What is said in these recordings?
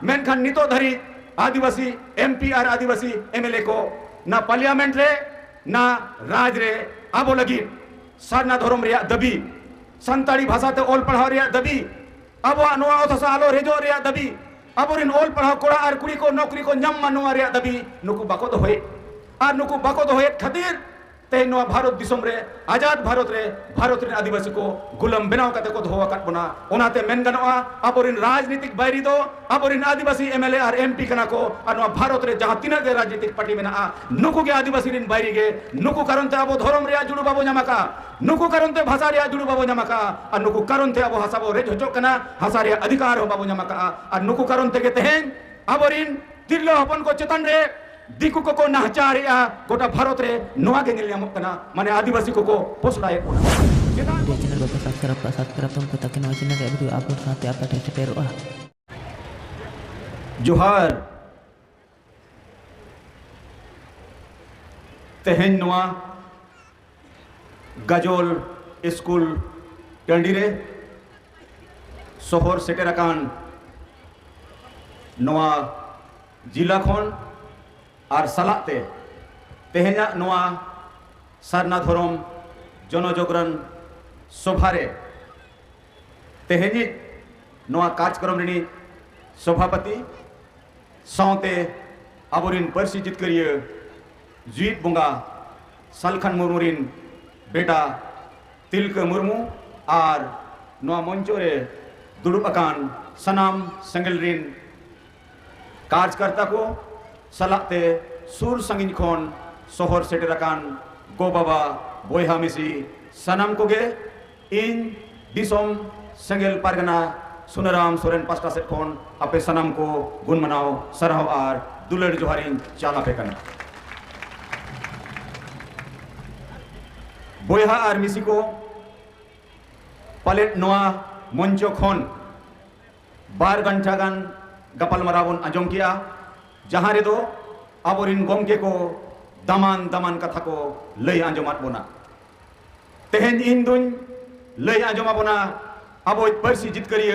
मेनखान नितो धरी आदिवासी एमपी और आदिवासी एमएलए को ना पार्लियामेंट रे ना राज रे आबो लगी सारना धर्म रे दबी संताड़ी भाषा ते ओल पढ़ाव रे दबी अब अथसा आलो रेजो रे दबी अब ओल पढ़ाव कोड़ा और कुड़ी को नौकरी को ñam मानुआ रे दबी नुकु बाको दोहे और नुकु बाको दोहे खातिर ते नो भारत दिसम रे आजाद भारत रे आदिवासी को गुलाम बनाव कते को दोहो काट बना ओनाते मेन गनोआ अबोरिन राजनीतिक बायरी दो अबोरिन आदिवासी एमएलए और एमपी कना को और नो भारत रे जहां तीन गे राजनीतिक पार्टी में ना नुकु के आदिवासी रिन बायरी गे नुकु कारणते अबो धर्म रे जुड़ू बाबो ñamaka नुकु कारणते भाषा रे जुड़ू बाबो ñamaka और नुकु कारणते अबो हासाबो रे होचो कना भाषा रे अधिकार हो बाबो ñamaka और नुकु कारणते के तेहेन अबोरिन तिरलो हपन को चेतन रे दिकु को नाहचारिया गोटा भारत रे नोआ के निलयामक कना माने आदिवासी को पोसलाए Dia channel Bapak subscribe तुमको ताकि नवा चैनल का वीडियो अपलोड साथ आप तक सेटेरोa जोहार तेहेन नोआ गजोल स्कूल टंडी रे सोहर सेटेराकान नोआ जिला खन और सलाते तेहेना नोआ सारना धर्म जनजागरण सभारे तेहेनी नोआ कार्यक्रम रे सभापति साउते आबोरिन परसी जितकरिय जीत बुंगा सालखान मुर्मुरिन बेटा तिलक मुर्मू और नोआ मंचो रे दुड़ुब अकान सनाम संगल रिन कार्यकर्ता को सलाते सुर संगिन खन सोहर सेटेराकान गो बाबा बोयहा मिसी सनाम को गे इन दिसोम संगेल पारगना सुनराम सोरेन पास्टा सेट खन अपे सनाम को गुण मनाओ सरहाव और दुलड़ जोहारिन चाला फेकना बोयहा और मिसी को पालेट नोआ मंचो खन 12 घंटा गान गपाल मराबन आजम किया जहां रे दो आबोरिन गमके को दमान दमान कथा को लई आंजमात बोना तेहेन इन दुन लई आंजमा बोना आबो परसी जितकरिय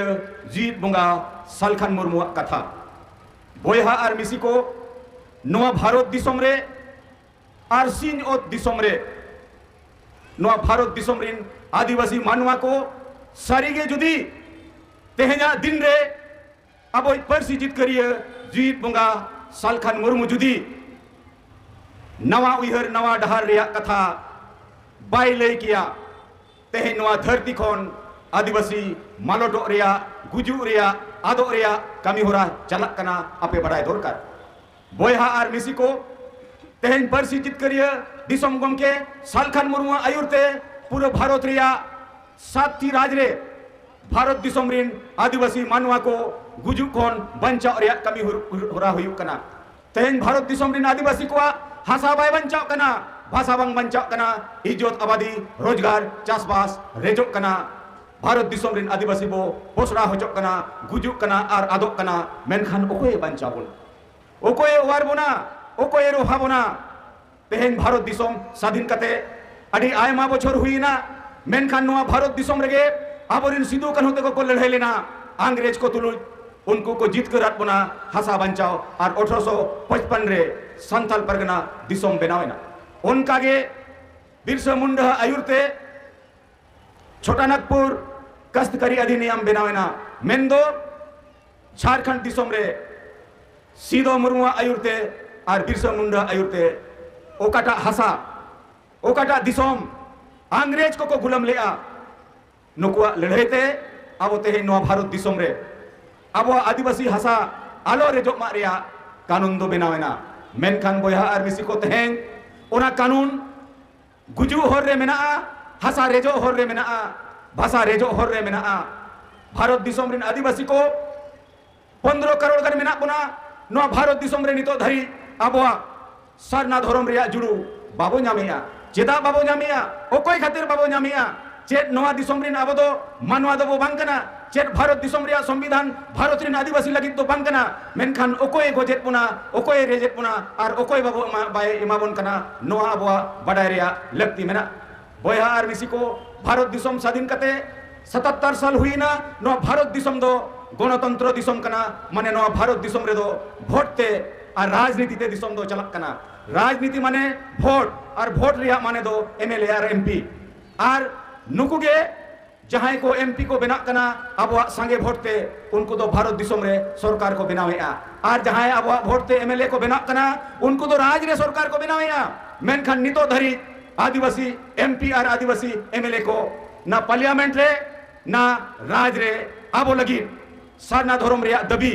जीत बुंगा सालखान मुर्मू कथा बोयहा और मिसी को नोआ भारत दिसम रे और सीन ओत दिसम रे नोआ भारत दिसम रिन आदिवासी मानवा को सारीगे जुदी तेहेना दिन रे अब परसी जितकरिय जीत बुंगा सालखान मुर्मू जुदी नवा उहर नवा डहार रे कथा बाय लय किया तेहे नवा धरती खन आदिवासी मालोटो रे गुजु रे आदो रे कमी होरा चलक कना आपे बड़ाय दरकार बोयहा और मिसी को तेहेन परसी जितकरिय दिसम गमके सालखान मुर्मू आयुरते पूरे भारत रे सातटी राज रे भारत दिसम रिन आदिवासी मानवा को गुजु खन बंचाव रे कमी होरा हुयु कना तेहेन भारत दिसम रिन आदिवासी को हासा बाय बंचाव कना भाषा बांग बंचाव कना इज्जत आबादी रोजगार चासबास रेजो कना भारत दिसम रिन आदिवासी बो पोसरा होचो कना गुजु कना और आदो कना मेनखान ओकोय बंचाव बोन ओकोय वार बोना ओकोय रोहा बोना तेहेन भारत दिसम स्वाधीन कते अडी आयमा बछर हुईना मेनखान नोआ भारत दिसम रेगे आबोरिन सिदु कान्हू तको को लड़ाई लेना अंग्रेज को तुलुज उनको को जीत कर बोना हासा बंचाव और 1855 रे संथाल परगना दिसम बनावेना उनका गे बिरसा मुंडा आयुरते छोटानागपुर कस्तकारी अधिनियम बनावेना मेंदो झारखंड दिसम रे सीधो मुर्मू आयुरते और बिरसा मुंडा आयुरते ओकाटा हासा ओकाटा दिसम अंग्रेज को गुलाम लेआ नुकुआ लड़ाईते अब तेहे नोआ भारत दिसम रे अब आदिवासी हासा आलो रेजो मा रेया कानून दो बनावेना मेनखान बोयहा और मिसी को तेहेन ओना कानून गुजु होर रे मेना हासा रेजो होर रे मेना भाषा रेजो होर रे मेना भारत दिसम रिन आदिवासी को 15 करोड़ गन मेना बोना नोआ भारत दिसम रे नितो धरी आबोआ सारना धर्म रे जुड़ू बाबो ñameya चेदा बाबो ñameya ओकोय खातिर बाबो ñameya चेत नोआ दिसम रिन आबो दो मानवा दो बांग कना चेत भारत दिसम रे संविधान भारत रिन आदिवासी लगित दो बांग कना मेनखान ओकोय गोजेत पुना ओकोय रेजेत पुना और ओकोय बाबो बाय इमाबन कना नोआ आबोआ बडाय रे लगती मेना बोयहा और मिसी को भारत दिसम स्वाधीन कते 77 साल हुई ना नोआ भारत दिसम दो गणतंत्र दिसम कना माने नवा भारत दिसम रे दो भोट ते और राजनीति ते दिसम दो चलक कना राजनीति माने भोट और भोट रिया माने दो एमएलए और एमपी और नुकुगे जहां को एमपी को बना कना अब संगे भोट ते उनको तो भारत दिसम रे सरकार को बनावेआ और जहां अब भोट ते एमएलए को बना कना उनको तो राज रे सरकार को बनावेआ मेनखान नितो धरी आदिवासी एमपी और आदिवासी एमएलए को ना पार्लियामेंट रे ना राज रे अब लगी सारना धर्म रे दबी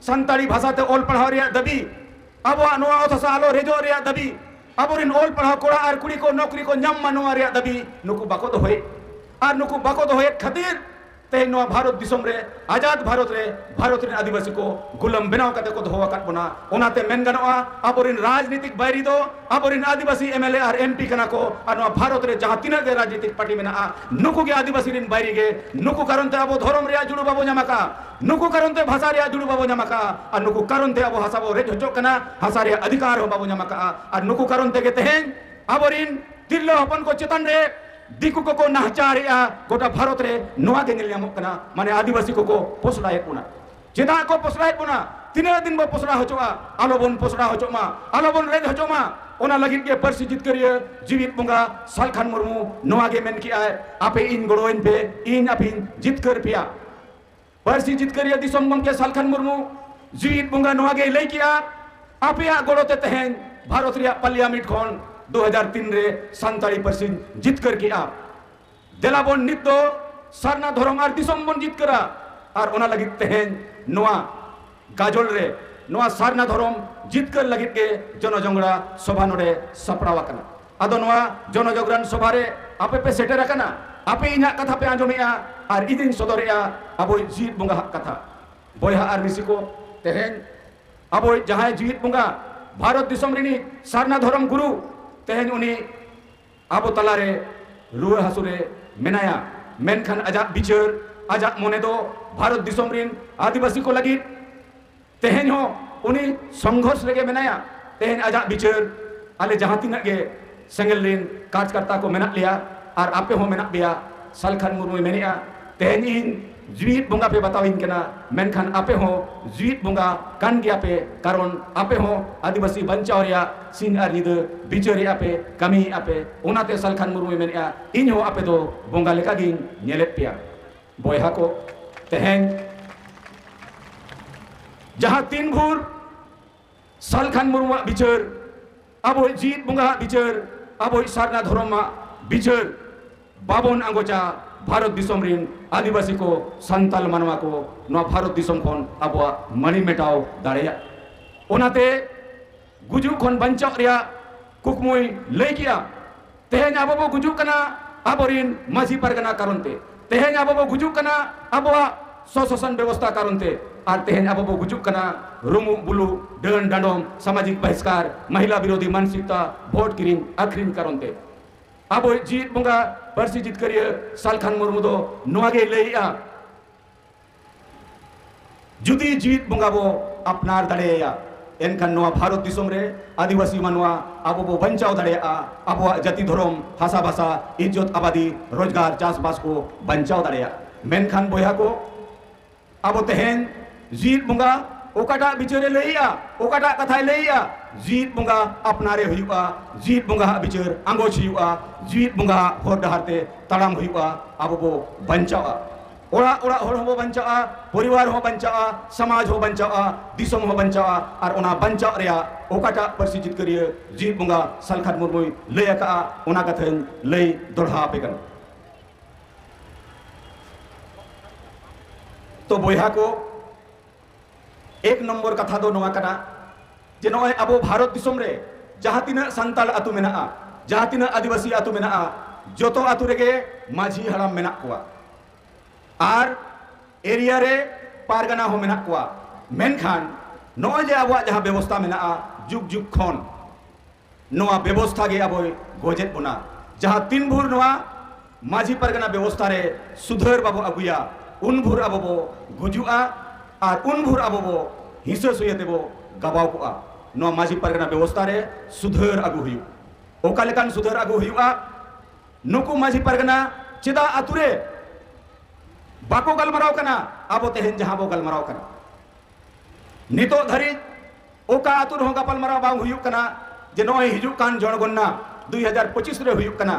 संताली भाषा ते ओल पढ़ाव रे दबी अब नोआ अथसा आलो रेजो रे दबी अब ओल पढ़ाव कोड़ा और कुड़ी को नौकरी को नाम मनवा रे दबी नुकु बाको तो होय और नुकु बाको तो होय खातिर ते नोआ भारत दिसम रे आजाद भारत रे आदिवासी को गुलाम बनाव कते को दोहो काट बना ओनाते मेन गनवा अबोरिन राजनीतिक बैरी दो अबोरिन आदिवासी एमएलए और एमपी कना को और नोआ भारत रे जहां तीना के राजनीतिक पार्टी मेना नुकु के आदिवासी रिन बैरी गे नुकु कारण ते अबो धर्म रे जुड़ू बाबो जामाका नुकु कारण ते भाषा रे जुड़ू बाबो जामाका और नुकु कारण ते अबो हासाबो रे होचो कना भाषा रे अधिकार हो बाबो जामाका और नुकु कारण ते के तेहेन अबोरिन तिरलो हपन को चेतन रे दिकु को नाहचारिया गोटा भारत रे नोआ के निलयामक कना माने आदिवासी को पोसड़ाए पुना चेदा को पोसड़ाए पुना तीना दिन बो पोसड़ा होचोआ आलोबन पोसड़ा होचोमा आलोबन रेज होचोमा ओना लगिन के परसी जितकरिया जीवित बुंगा सालखान मुर्मू नोआ के मेन की आए आपे इन गड़ोइन पे इन अपिन जितकर पिया परसी जितकरिया दिसम गम के सालखान मुर्मू जीवित बुंगा नोआ के लई किया आपे गड़ोते तहेन भारत रे पार्लियामेंट खन 2003 रे संताली परसेंट जीत कर किया देलाबन नित दो सारना धर्म और दिसम बन जीत करा और ओना लगित तेहेन नोआ गाजोल रे नोआ सारना धर्म जीत कर लगित के जनजंगड़ा सभा नोडे सपड़ावा कना आदो नोआ जनजगरान सभा रे आपे पे सेटेर कना आपे इना कथा पे आंजोमेया और इदिन सदरेया अबो जीत बुंगा हक कथा बयहा और मिसी को तेहेन अबो जहां जीत बुंगा भारत दिसम रिनी सारना धर्म गुरु तेहेन उनी आबो तलारे रुआ हसुरे मेनाया मेनखान आजा बिचार आजा मोने दो भारत दिसम रिन आदिवासी को लगी तेहेन हो उनी संघर्ष रेगे मेनाया तेहेन आजा बिचार आले जहां तीना गे सेंगल रिन कार्यकर्ता को मेना लिया और आपे हो मेना बिया सालखान मुर्मू मेनिया तेहेन इन जीवित बुंगा पे बताविन केना मेनखान आपे हो जीवित बुंगा कान गया पे कारण आपे हो आदिवासी बंचाव रिया सिन आर निद बिचारी आपे कमी आपे ओनाते सालखान मुर्मू मेनिया इन हो आपे दो बुंगा लेका गिन नेलेत पिया बयहा को तेहेन जहां तीन भूर सालखान मुर्मू बिचार अबो जीवित बुंगा बिचार अबो सारना धर्म बिचार बाबन आंगोचा भारत दिसम रिन आदिवासी को संताल मानवा को नवा भारत दिसम खन आबो मणि मेटाव दाड़ेया ओनाते गुजु खन बंचाव रिया कुकमुई लई किया तेहेन आबो गुजु कना आबोरिन माजी परगना कारणते तेहेन आबो गुजु कना आबो सशसन व्यवस्था कारणते और तेहेन आबो गुजु कना रुमु बुलु डन डांडोम सामाजिक बहिष्कार महिला विरोधी मानसिकता भोट किरिन आखरिन कारणते आबो जीत बुंगा परसी जीत करिए सालखान मुर्मू दो नोआगे लईया जुदी जीत बुंगा बो अपनार दड़ेया एनखान नोआ भारत दिसम रे आदिवासी मानवा आबो बो बंचाव दड़ेया आबो जाति धर्म भाषा भाषा इज्जत आबादी रोजगार चासबास को बंचाव दड़ेया मेनखान बोया को आबो तेहेन जीत बुंगा ओकाटा बिचारे लईया ओकाटा कथा लईया जीत बुंगा अपनारे हुआ जीत बुंगा बिचार आंगोच हुआ जीत बुंगा होर डहारते तड़ाम हुआ अब वो बंचावा ओड़ा ओड़ा होर हो बंचावा परिवार हो बंचावा समाज हो बंचावा दिसम हो बंचावा और ओना बंचाव रिया ओकाटा परसी जीत करिए जीत बुंगा सालखान मुर्मू लय का ओना कथन लय दोढ़ा पेगन तो बोया को एक नंबर कथा दो नोआ कना जे नोय अबो भारत दिसम रे जहां तीना संताल आतु मेना जहां तीना आदिवासी आतु मेना जोतो आतु रेगे माझी हराम मेना कोआ आर एरिया रे पारगना हो मेना कोआ मेनखान नोय जे अबो जहां व्यवस्था मेना जुग जुग खन नोआ व्यवस्था गे अबो गोजेत बुना जहां तीन भूर नोआ माझी पारगना व्यवस्था रे सुधर बाबो अगुया उन भूर अबो गुजुआ और उन भूर अब वो हिस्से सुयते वो गवाव को नोआ माझी परगना व्यवस्था रे सुधर अगु हुई ओकालेकान सुधर अगु हुआ नुकु माझी परगना चिदा आतुरे बाको गलमराव कना आबो तेहन जहां बो गलमराव कना नितो धरी ओका आतुर हो गपलमराव बांग हुयुक कना जे नोय हिजुक कान जनगणना 2025 रे हुयुक कना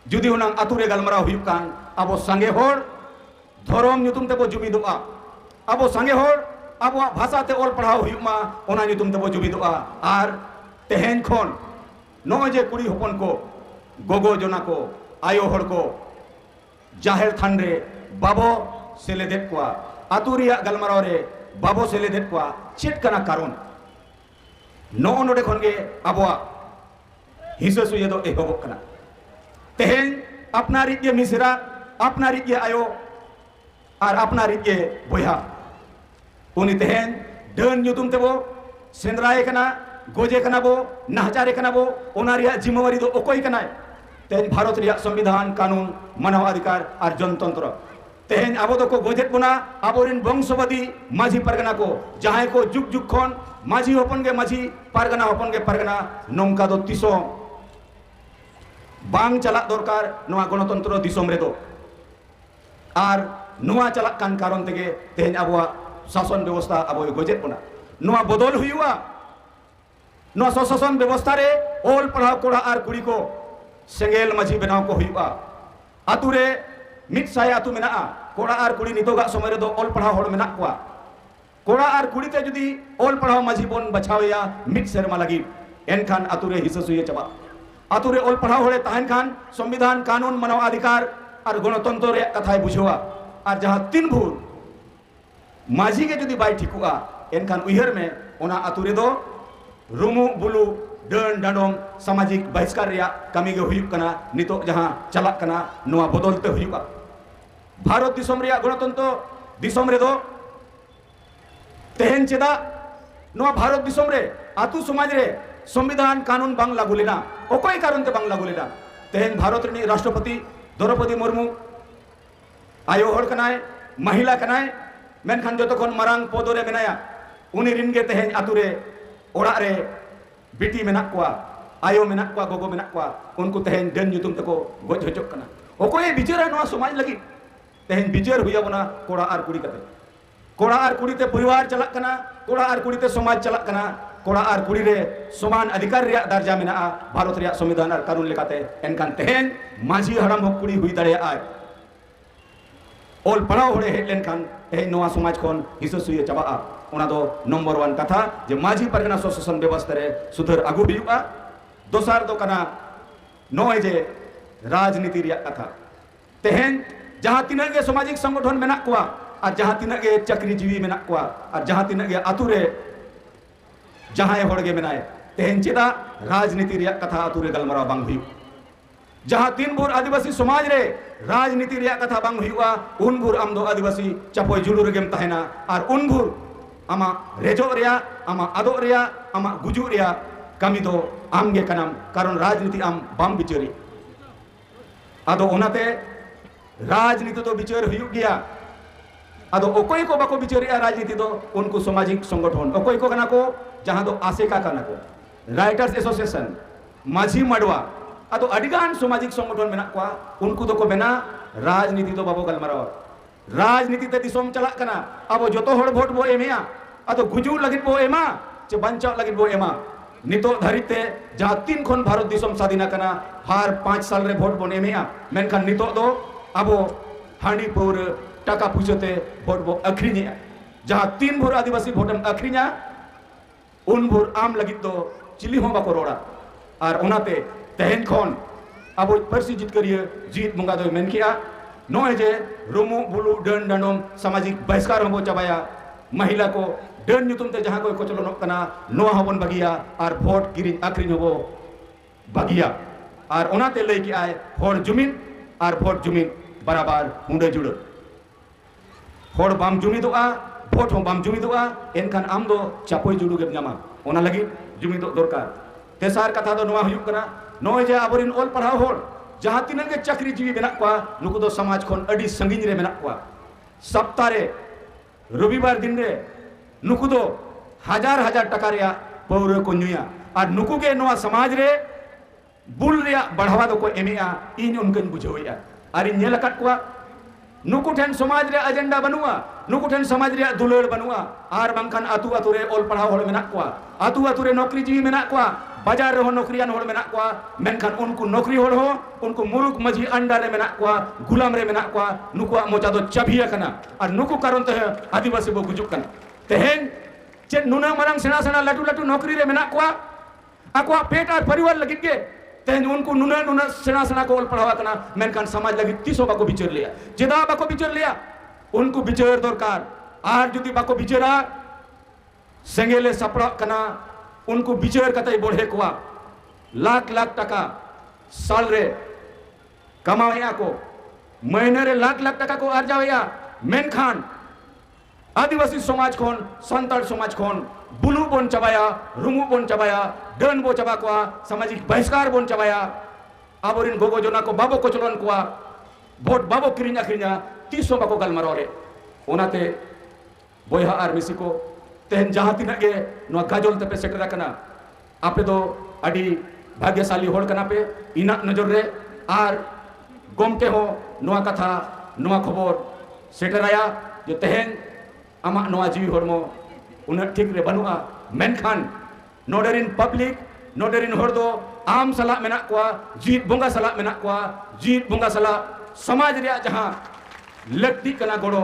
जुदी हुनांग आतुरे गलमराव हुयुक कान आबो संगे होड़ धर्म ᱧᱩᱛᱩᱢ ᱛᱮᱵᱚ ᱡᱩᱢᱤᱫᱚᱜᱼᱟ ᱟᱵᱚ ᱥᱟᱸᱜᱮ ᱦᱚᱲ ᱟᱵᱚᱣᱟᱜ ᱵᱷᱟষᱟᱛᱮ ᱚᱞ ᱯᱟᱲᱦᱟᱣ ᱦᱩᱭᱩᱜ ᱢᱟ ᱚᱱᱟ ᱧᱩᱛᱩᱢ ᱛᱮᱵᱚ ᱡᱩᱢᱤᱫᱚᱜᱼᱟ ᱟᱨ ᱛᱮᱦᱮᱧ ᱠᱷᱚᱱ ᱱᱚᱜᱼᱚᱭ ᱡᱮ ᱠᱩᱲᱤ ᱦᱚᱯᱚᱱ ᱠᱚ ᱜᱚᱜᱚ ᱡᱚᱱᱟ ᱠᱚ ᱟᱭᱳ ᱦᱚᱲ ᱠᱚ ᱡᱟᱦᱮᱨ ᱛᱷᱟᱱ ᱨᱮ ᱵᱟᱵᱚ ᱥᱮᱞᱮᱫᱮᱫ ᱠᱚᱣᱟ ᱟᱛᱩ ᱨᱮᱭᱟᱜ ᱜᱟᱞᱢᱟᱨᱟᱣ ᱨᱮ ᱵᱟᱵᱚ ᱥᱮᱞᱮᱫᱮᱫ ᱠᱚᱣᱟ ᱪᱮᱫ ᱠᱟᱱᱟ ᱠᱟᱨᱚᱱ ᱱᱚᱜᱼᱚ ᱱᱚᱰᱮ ᱠᱷᱚᱱ ᱜᱮ ᱟᱵᱚᱣᱟᱜ ᱦᱤᱸᱥᱟᱹ ᱥᱩᱭᱟᱹ ᱫᱚ ᱮᱦᱚᱵᱚᱜ ᱠᱟᱱᱟ ᱛᱮᱦᱮᱧ ᱟᱯᱱᱟᱨᱤᱡ ᱜᱮ ᱢᱤᱥᱨᱟ ᱟᱯᱱᱟᱨᱤᱡ ᱜᱮ ᱟᱭᱳ और अपना रिगे बोया उनी तेहन डन ᱧᱩᱛᱩᱢ तेबो सेंद्राए कना गोजे कना बो नाहचारे कना बो ओना रिया जिम्मेवारी दो ओकोई कनाय तेहन भारत रिया संविधान कानून मानव अधिकार और जनतंत्र तेहन आबो दो को गोजेत बोना आबोरिन वंशवादी माझी परगना को जहां को जुग जुग खन माझी होपन के माझी परगना नोंका दो तिसो बांग चला दरकार नोआ गणतंत्र दिसोम रे दो और नोआ चलक कान कारण तेगे तेहन आबोआ शासन व्यवस्था आबो गोजेत बोना नोआ बदल हुआ नोआ शासन व्यवस्था रे ओल पढ़ाव कोड़ा और कुड़ी को सेंगेल माझी बनाव को हुआ आतु रे मिट साय आतु मेना कोड़ा और कुड़ी नितोगा समय रे दो ओल पढ़ाव होड़ मेना कोआ कोड़ा और कुड़ी ते जुदी ओल पढ़ाव माझी बोन बचावया मिट सेरमा लगी एनखान आतु रे हिस्सा सुये चबा आतु रे ओल पढ़ाव होड़े ताहन खान संविधान कानून मानव अधिकार और गणतंत्र रे कथाय बुझवा और जहां तीन भूर माझी के जुदी बाय ठिकुआ एनखान उहर में ओना आतु रे दो रुमु बुलु डन डांडोम सामाजिक बहिष्कार रिया कमी गे हुयुक कना नितो जहां चलक कना नोआ बदलते हुयुआ भारत दिसोम रिया गणतंत्र दिसोम रे दो तेहन चेदा नोआ भारत दिसोम रे आतु समाज रे संविधान कानून बांग लागू लेना ओकोई कारण ते बांग लागू लेना तेहन भारत रे राष्ट्रपति द्रौपदी मुर्मू आयो हड़ कनाय महिला कनाय मेनखान जो तखन मरांग पद रे मेनाया उनी रिन गे तेहन आतु रे ओड़ा रे बिटी मेना कोआ आयो मेना कोआ गोगो मेना कोआ उनको तेहन डन ᱧᱩᱛᱩᱢ तको गोज हजोक कना ओकोय बिचारा नोआ समाज लगी तेहन बिचार हुया बना कोड़ा और कुड़ी कते कोड़ा और कुड़ी ते परिवार चलक कना कोड़ा और कुड़ी ते समाज चलक कना कोड़ा और कुड़ी रे समान अधिकार रिया दर्जा मेना भारत रिया संविधान और कानून लेकाते एनखान तेहन माझी हराम हो कुड़ी हुई दाड़े आय ओल पढ़ाव होड़े हेज लेनखान तेहन नोआ समाज खन हिस्सा सुये चबा ओना दो नंबर 1 कथा जे माझी परगना शासन व्यवस्था रे सुधार आगु हुआ दोसार दो कना नोय जे राजनीति रिया कथा तेहन जहां तिना गे सामाजिक संगठन मेना कोआ और जहां तिना गे चाकरीजीवी मेना कोआ और जहां तिना गे आतु रे जहां होड़ गे मेनाय तेहन चेदा राजनीति रिया कथा आतु रे गलमराव बांग हुई जहां तीन भूर आदिवासी समाज रे राजनीति रिया कथा बांग हुआ उन भूर आम दो आदिवासी चपोय जुलुर गेम तहना और उन भूर आमा रेजो रिया आमा आदो रिया आमा गुजु रिया कमी दो आम गे कनाम कारण राजनीति आम बाम बिचारी आदो ओनाते राजनीति तो बिचार हुई गया आदो ओकोय को बाको बिचारिया राजनीति दो उनको सामाजिक संगठन ओकोय को कना को जहां दो आसेका कना को राइटर्स एसोसिएशन माझी मडवा आदो अडिगान सामाजिक संगठन मेना कोआ उनको दो को बेना राजनीति दो बाबो गलमराव राजनीति ते दिसोम चलक कना अब जोतो हड़ भोट बो एमिया आदो गुजू लगित बो एमा चे बंचाव लगित बो एमा नितो धरिते जहां 3 खन भारत दिसोम स्वाधीन कना हर 5 साल रे भोट बोन एमिया मेनखान नितो दो अब हांडी पौर टाका पुछते भोट बो अखरिनिया जहां 3 भोर आदिवासी भोटम अखरिनिया उन भोर आम लगित दो चिली हो बाको रोड़ा और ओनाते तेहन खन अब परसी जितकरिया जीत मुंगा दो मेनकिया नोय जे रुमु बुलु डन डांडोम सामाजिक बहिष्कार हो चबाया महिला को डन ᱧᱩᱛᱩᱢ ते जहां कोई कोचलो कना नोआ हबन बगिया और भोट किरिन आखरिन हो बगिया और ओनाते लई कि आय होड़ जुमिन और भोट जुमिन बराबर हुंडे जुड़ होड़ बाम जुमिदोआ भोट हो बाम जुमिदोआ एनखान आम दो चापोय जुड़ू गे नामा ओना लगी जुमिदो दरकार तेसार कथा दो नोआ हुयुक कना नोय जे आबरिन ओल पढ़ाव होड़ जहां तिना गे चाकरीजीवी मेना कोआ नुकु दो समाज खन अडी संगिन रे मेना कोआ सप्ताह रे रविवार दिन रे नुकु दो हजार हजार टका रिया पौर को नुया और नुकु के नोआ समाज रे बुल रिया बढ़ावा दो को एमिया इन उनकन बुझोया और इन नेल कट कोआ नुकु ठेन समाज रे एजेंडा बनुआ नुकु ठेन समाज रे दुलर बनुआ आर बांखान आतु आतु रे ओल पढ़ाव होड़ मेना कोआ आतु आतु रे नौकरी जीवी मेना कोआ बाजार रे नौकरियान होड़ मेना कोआ मेनखान उनको नौकरी होड़ हो उनको मुरुक मझी अंडा रे मेना कोआ गुलाम रे मेना कोआ नुकुआ मोचा दो चाबिया कना और नुकु कारण ते आदिवासी बो गुजुक कना तेहेन चे नुना मरंग सेना सेना लटू लटू नौकरी रे मेना कोआ आकुआ पेट और परिवार लगित के तेहन उनको नुना नुना सेना सेना को ओल पढ़ावा कना मेनखान समाज लगी तीसो बाको बिचर लिया जेदा बाको बिचर लिया उनको बिचर दरकार आर जुदी बाको बिचरा सेंगेले सपड़ा कना उनको बिचर कतई बढ़े कुआ लाख लाख टका साल रे कमावया को महीने रे लाख लाख टका को अर्जावया मेनखान आदिवासी समाज खोन संताल समाज खोन blue bone चबाया Rumu bone चबाया done बो चबा कोआ सामाजिक बहिष्कार बोन चबाया आबोरिन गोगो जोना को बाबो कोचलन कोआ भोट बाबो किरिnya किरिnya तीसो बाको गलमारो रे ओनाते बोयहा आर मिसी को तेहन जहां तिना के नो गाजोल तपे सेटरा कना आपे दो अडी भाग्यशाली होड़ कना पे इना नजर रे आर गोमके हो नोआ कथा नोआ खबर सेटराया जो तेहन आमा नोआ जीवी होड़मो उन्हें ठीक रे बनुआ मेनखान नोडरिन पब्लिक नोडरिन होड़ दो आम सला मेना कोआ जीत बोंगा सला मेना कोआ जीत बोंगा सला समाज रे जहां लक्ति कना गोड़ो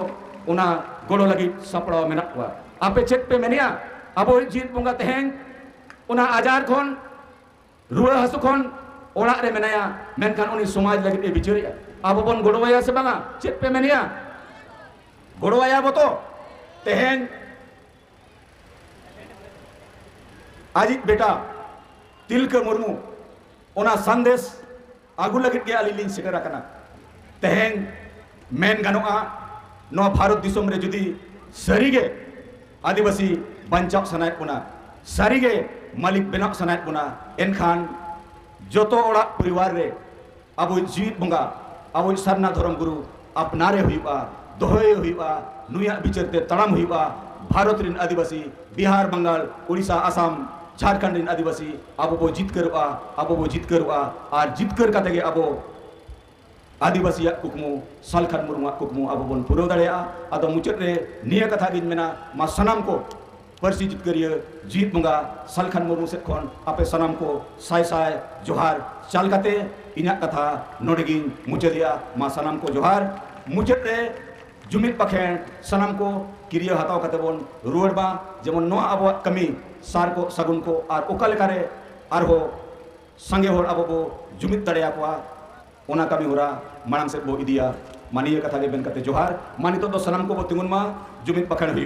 उना गोड़ो लगी सपड़ा मेना कोआ आपे चेक पे मेनिया अबो जीत बोंगा तेहेन उना आजार खोन रुआ हसु खोन ओड़ा रे मेनाया मेनखान उनी समाज लगी ए बिचरिया आबो बोन गोड़ोया से बांगा चेक पे मेनिया गोड़ोया बो तो तेहेन आजित बेटा तिलका मुर्मू ओना संदेश आगु लगित के अली लिंग सेटरा कना तेहेन मेन गानोआ नो भारत दिसोम रे जुदी सरीगे आदिवासी बंचाव सनाय पुना सरीगे मालिक बेनाव सनाय पुना एनखान जोतो ओड़ा परिवार रे अबो जीवित बंगा अबो सरना धर्म गुरु अपनारे हुईबा दोहय हुईबा नुया बिचरते तड़ाम हुईबा भारत रिन आदिवासी बिहार बंगाल उड़ीसा आसाम झारखंड रिन आदिवासी अब वो जीत करुआ और जीत कर कते गे अब आदिवासी कुकमु सालखान मुरुआ कुकमु अब बन पुरव दाड़ेया अदो मुचाद रे निया कथा गिन मेना मा सनाम को परसी जीत करिए जीत बंगा सालखान मुरमु से खन आपे सनाम को साय साय जोहार चाल कते इना कथा नोडगिन मुचादिया मा सनाम को जोहार मुचाद रे जुमित पखेन सनाम को किरिया हताव कते बन रुआड़ बा जेमन नो अब कमी सार को सगुन को और ओकल करे और हो संगे होड़ अब बो जुमित दड़ेया कोआ ओना कमी होरा मांग से बो इदिया मानिए कथा के बेन कते जोहार मानी तो सनम को बो तिंगुन मा जुमित पखण हुई